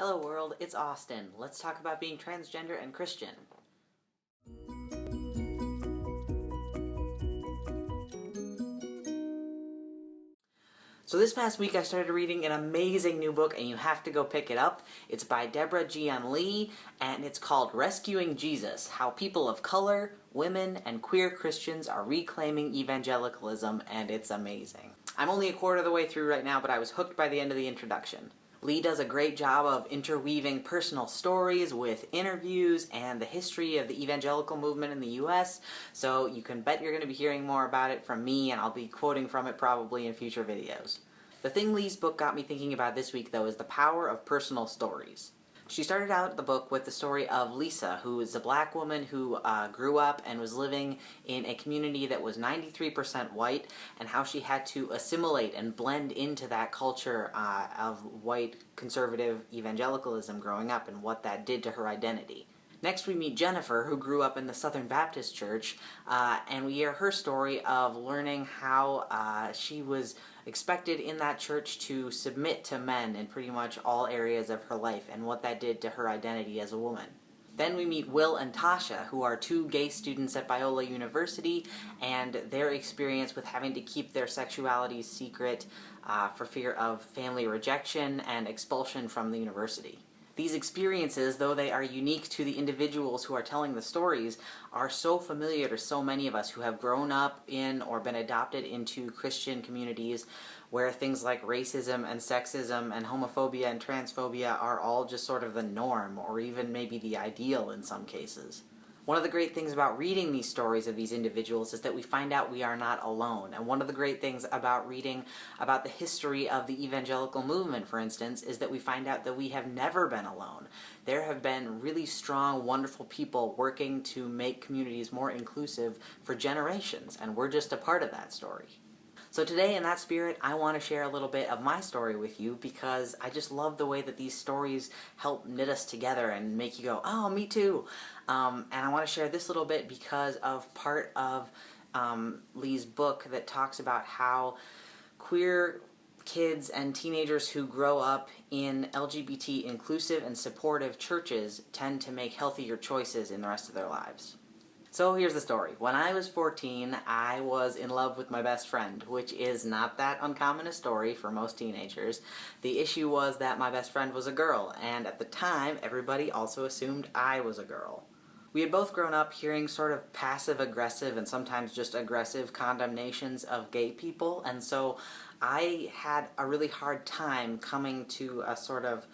Hello world, it's Austin. Let's talk about being transgender and Christian. So this past week I started reading an amazing new book and you have to go pick it up. It's by Deborah Jian Lee and it's called Rescuing Jesus: How People of Color, Women, and Queer Christians Are Reclaiming Evangelicalism, and it's amazing. I'm only a quarter of the way through right now, but I was hooked by the end of the introduction. Lee does a great job of interweaving personal stories with interviews and the history of the evangelical movement in the US, so you can bet you're going to be hearing more about it from me, and I'll be quoting from it probably in future videos. The thing Lee's book got me thinking about this week, though, is the power of personal stories. She started out the book with the story of Lisa, who is a black woman who grew up and was living in a community that was 93% white, and how she had to assimilate and blend into that culture of white conservative evangelicalism growing up, and what that did to her identity. Next we meet Jennifer, who grew up in the Southern Baptist Church, and we hear her story of learning how she was expected in that church to submit to men in pretty much all areas of her life, and what that did to her identity as a woman. Then we meet Will and Tasha, who are two gay students at Biola University, and their experience with having to keep their sexuality secret for fear of family rejection and expulsion from the university. These experiences, though they are unique to the individuals who are telling the stories, are so familiar to so many of us who have grown up in or been adopted into Christian communities where things like racism and sexism and homophobia and transphobia are all just sort of the norm, or even maybe the ideal in some cases. One of the great things about reading these stories of these individuals is that we find out we are not alone. And one of the great things about reading about the history of the evangelical movement, for instance, is that we find out that we have never been alone. There have been really strong, wonderful people working to make communities more inclusive for generations, and we're just a part of that story. So today, in that spirit, I want to share a little bit of my story with you, because I just love the way that these stories help knit us together and make you go, oh, me too. And I want to share this little bit because of part of Lee's book that talks about how queer kids and teenagers who grow up in LGBT inclusive and supportive churches tend to make healthier choices in the rest of their lives. So here's the story. When I was 14, I was in love with my best friend, which is not that uncommon a story for most teenagers. The issue was that my best friend was a girl, and at the time, everybody also assumed I was a girl. We had both grown up hearing sort of passive-aggressive and sometimes just aggressive condemnations of gay people, and so I had a really hard time coming to a sort of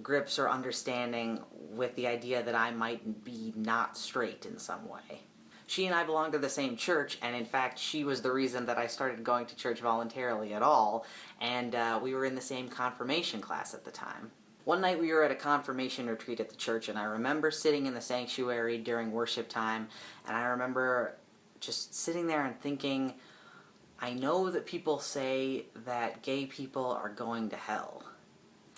grips or understanding with the idea that I might be not straight in some way. She and I belonged to the same church, and in fact she was the reason that I started going to church voluntarily at all, and we were in the same confirmation class at the time. One night we were at a confirmation retreat at the church, and I remember sitting in the sanctuary during worship time, and I remember just sitting there and thinking, I know that people say that gay people are going to hell.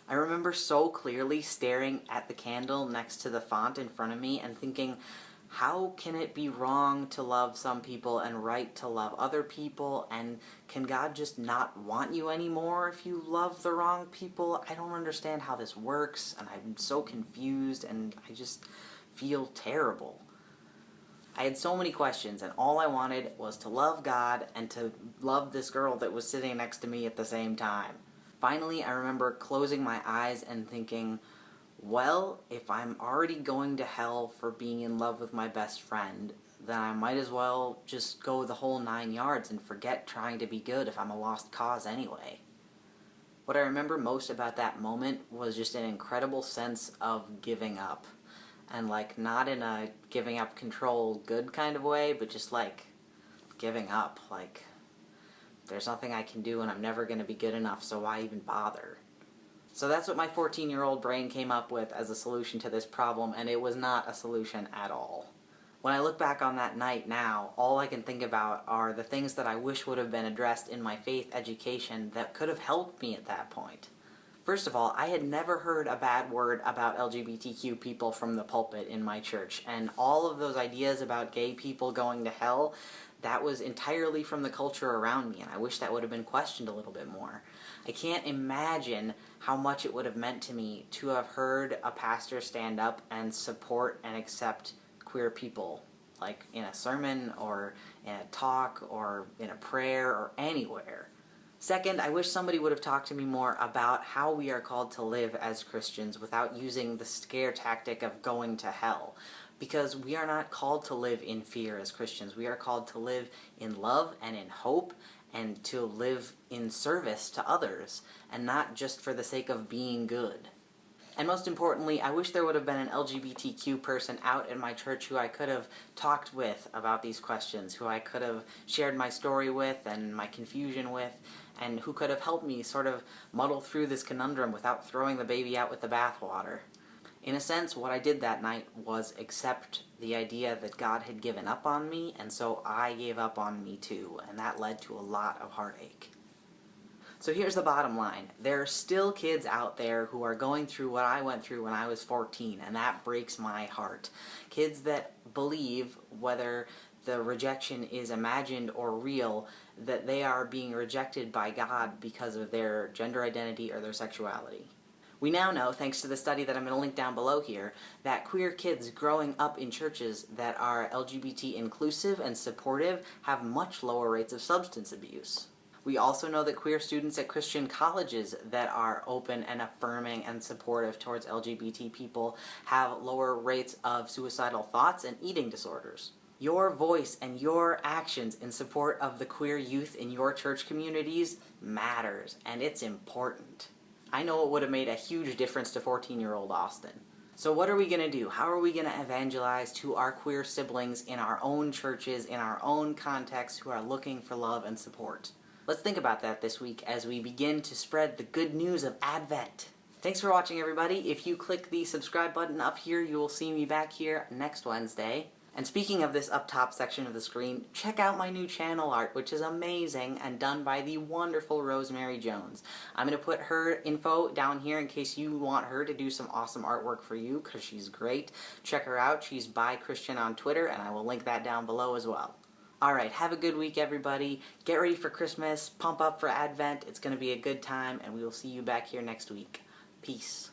I remember so clearly staring at the candle next to the font in front of me and thinking, how can it be wrong to love some people and right to love other people, and can God just not want you anymore if you love the wrong people? I don't understand how this works, and I'm so confused, and I just feel terrible. I had so many questions, and all I wanted was to love God and to love this girl that was sitting next to me at the same time. Finally, I remember closing my eyes and thinking, well, if I'm already going to hell for being in love with my best friend, then I might as well just go the whole 9 yards and forget trying to be good if I'm a lost cause anyway. What I remember most about that moment was just an incredible sense of giving up. And like, not in a giving up control good kind of way, but just like giving up, like, there's nothing I can do and I'm never going to be good enough, so why even bother? So that's what my 14-year-old brain came up with as a solution to this problem, and it was not a solution at all. When I look back on that night now, all I can think about are the things that I wish would have been addressed in my faith education that could have helped me at that point. First of all, I had never heard a bad word about LGBTQ people from the pulpit in my church, and all of those ideas about gay people going to hell, that was entirely from the culture around me, and I wish that would have been questioned a little bit more. I can't imagine how much it would have meant to me to have heard a pastor stand up and support and accept queer people, like in a sermon or in a talk or in a prayer or anywhere. Second, I wish somebody would have talked to me more about how we are called to live as Christians without using the scare tactic of going to hell. Because we are not called to live in fear as Christians. We are called to live in love and in hope and to live in service to others, and not just for the sake of being good. And most importantly, I wish there would have been an LGBTQ person out in my church who I could have talked with about these questions, who I could have shared my story with and my confusion with, and who could have helped me sort of muddle through this conundrum without throwing the baby out with the bathwater. In a sense, what I did that night was accept the idea that God had given up on me, and so I gave up on me too, and that led to a lot of heartache. So here's the bottom line. There are still kids out there who are going through what I went through when I was 14, and that breaks my heart. Kids that believe, whether the rejection is imagined or real, that they are being rejected by God because of their gender identity or their sexuality. We now know, thanks to the study that I'm going to link down below here, that queer kids growing up in churches that are LGBT inclusive and supportive have much lower rates of substance abuse. We also know that queer students at Christian colleges that are open and affirming and supportive towards LGBT people have lower rates of suicidal thoughts and eating disorders. Your voice and your actions in support of the queer youth in your church communities matters, and it's important. I know it would have made a huge difference to 14-year-old Austin. So what are we going to do? How are we going to evangelize to our queer siblings in our own churches, in our own contexts, who are looking for love and support? Let's think about that this week as we begin to spread the good news of Advent. Thanks for watching, everybody. If you click the subscribe button up here, you will see me back here next Wednesday. And speaking of this up top section of the screen, check out my new channel art, which is amazing and done by the wonderful Rosemary Jones. I'm going to put her info down here in case you want her to do some awesome artwork for you, because she's great. Check her out. She's by Christian on Twitter, and I will link that down below as well. Alright, have a good week, everybody. Get ready for Christmas. Pump up for Advent. It's going to be a good time, and we will see you back here next week. Peace.